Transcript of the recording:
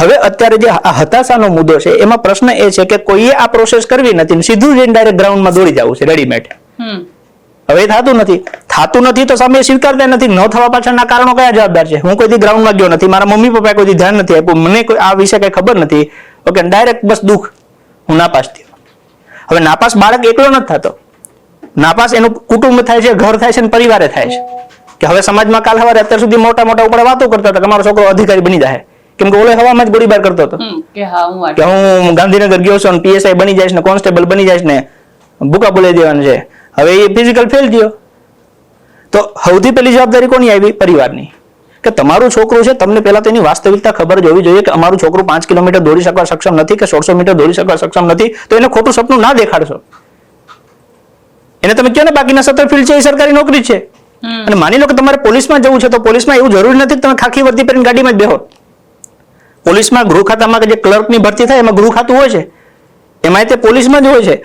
હવે અત્યારે જે આ હતાશાનો મુદ્દો છે એમાં પ્રશ્ન એ છે કે કોઈએ આ પ્રોસેસ કરવી નથી ને સીધું જઈને ડાયરેક્ટ ગ્રાઉન્ડમાં દોડી જવું છે રેડીમેડ. હવે થતું નથી તો સામે સ્વીકારતા નથી. ન થવા પાછળના કારણો કયા જવાબદાર છે? હું કોઈ ગ્રાઉન્ડમાં ગયો નથી, મારા મમ્મી પપ્પાએ કોઈ ધ્યાન નથી આપ્યું, મને કોઈ આ વિશે કઈ ખબર નથી. ઓકે, ડાયરેક્ટ બસ દુઃખ, હું નાપાસ થયો. હવે નાપાસ બાળક એકલો નથી થતો, નાપાસ એનું કુટુંબ થાય છે, ઘર થાય છે, પરિવારે થાય છે. કે હવે સમાજમાં કાલ સવારે અત્યાર સુધી મોટા મોટા ઉપર વાતો કરતા હતા કે મારો છોકરો અધિકારી બની જાય, કેમ કે ઓલો હવામાં જ ગોળીબાર કરતો હતો કે હું ગાંધીનગર ગયો છું ને પીએસઆઈ બની જઈશ ને કોન્સ્ટેબલ બની જઈશ ને ભૂકા બોલાવી દેવાનું છે. હવે એ ફિઝિકલ ફેલ થયો તો સૌથી પહેલી જવાબદારી કોની આવી? પરિવારની. કે તમારું છોકરું છે, તમને પહેલા તો એની વાસ્તવિકતા ખબર હોવી જોઈએ કે અમારું છોકરું 5 કિલોમીટર દોડી શકવા સક્ષમ નથી કે 1600 મીટર દોડી શકવા સક્ષમ નથી, તો એને ખોટું સપનું ના દેખાડશો. એને તમે કહો ને બાકીના 17 ફિલ્ડ છે એ સરકારી નોકરી છે. અને માની લો કે તમારે પોલીસમાં જવું છે તો પોલીસમાં એવું જરૂરી નથી કે તમે ખાખી વર્દી પહેરીને ગાડીમાં જ બેહો. પોલીસમાં ગૃહ ખાતામાં જે ક્લર્કની ભરતી થાય એમાં ગૃહ ખાતું હોય છે, એમાં તે પોલીસમાં જ હોય છે.